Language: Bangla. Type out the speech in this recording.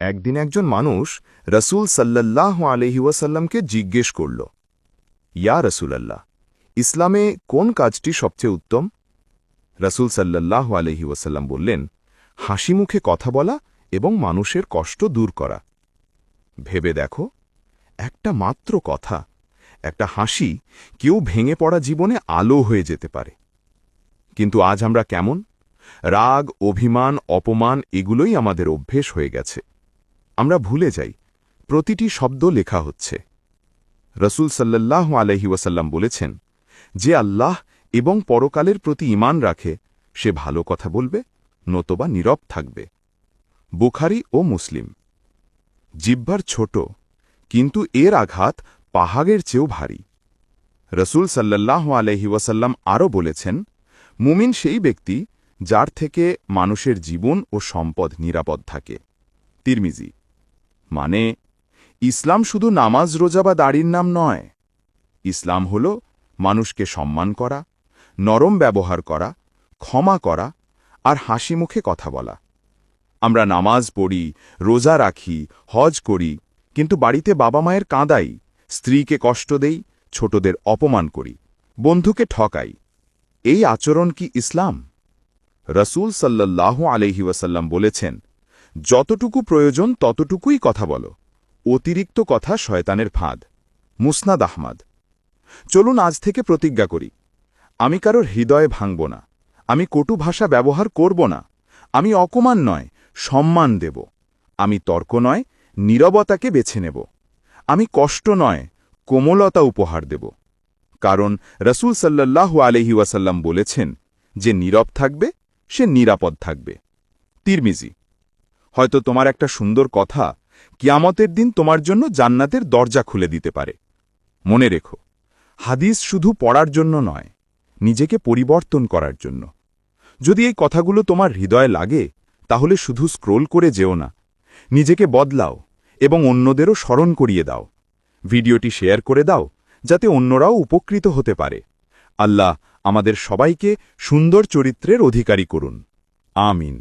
একদিন একজন মানুষ রসুল সাল্লাল্লাহু আলাইহি ওয়াসাল্লামকে জিজ্ঞেস করল, ইয়া রসুলাল্লাহ, ইসলামে কোন কাজটি সবচেয়ে উত্তম? রসুল সাল্লাল্লাহু আলাইহি ওয়াসাল্লাম বললেন, হাসিমুখে কথা বলা এবং মানুষের কষ্ট দূর করা। ভেবে দেখো, একটা মাত্র কথা, একটা হাসি কেউ ভেঙে পড়া জীবনে আলো হয়ে যেতে পারে। কিন্তু আজ আমরা কেমন? রাগ, অভিমান, অপমান এগুলোই আমাদের অভ্যেস হয়ে গেছে। আমরা ভুলে যাই, প্রতিটি শব্দ লেখা হচ্ছে। রসুল সাল্লাল্লাহু আলাইহি ওয়াসাল্লাম বলেছেন, যে আল্লাহ এবং পরকালের প্রতি ঈমান রাখে সে ভালো কথা বলবে, নতবা নীরব থাকবে। বুখারী ও মুসলিম। জিহ্বার ছোট, কিন্তু এর আঘাত পাহাড়ের চেয়েও ভারী। রসুল সাল্লাল্লাহু আলাইহি ওয়াসাল্লাম আরও বলেছেন, মুমিন সেই ব্যক্তি যার থেকে মানুষের জীবন ও সম্পদ নিরাপদ থাকে। তিরমিজি। মানে, ইসলাম শুধু নামাজ, রোজা বা দাড়ির নাম নয়। ইসলাম হল মানুষকে সম্মান করা, নরম ব্যবহার করা, ক্ষমা করা আর হাসি মুখে কথা বলা। আমরা নামাজ পড়ি, রোজা রাখি, হজ করি, কিন্তু বাড়িতে বাবা মায়ের কাঁদাই, স্ত্রীকে কষ্ট দেই, ছোটদের অপমান করি, বন্ধুকে ঠকাই। এই আচরণ কি ইসলাম? রসুল সাল্লাল্লাহু আলাইহি ওয়াসাল্লাম বলেছেন, যতটুকু প্রয়োজন ততটুকুই কথা বলো, অতিরিক্ত কথা শয়তানের ফাঁদ। মুসনাদ আহমদ। চলুন আজ থেকে প্রতিজ্ঞা করি, আমি কারোর হৃদয়ে ভাঙব না, আমি কটু ভাষা ব্যবহার করব না, আমি অকমান নয়, সম্মান দেব, আমি তর্ক নয়, নীরবতাকে বেছে নেব, আমি কষ্ট নয়, কোমলতা উপহার দেব। কারণ রসুল সাল্লাল্লাহু আলাইহি ওয়াসাল্লাম বলেছেন, যে নীরব থাকবে সে নিরাপদ থাকবে। তিরমিজি। হয়তো তোমার একটা সুন্দর কথা কিয়ামতের দিন তোমার জন্য জান্নাতের দরজা খুলে দিতে পারে। মনে রেখো, হাদিস শুধু পড়ার জন্য নয়, নিজেকে পরিবর্তন করার জন্য। যদি এই কথাগুলো তোমার হৃদয়ে লাগে, তাহলে শুধু স্ক্রোল করে যেও না, নিজেকে বদলাও এবং অন্যদেরও স্মরণ করিয়ে দাও। ভিডিওটি শেয়ার করে দাও, যাতে অন্যরাও উপকৃত হতে পারে। আল্লাহ আমাদের সবাইকে সুন্দর চরিত্রের অধিকারী করুন। আমিন।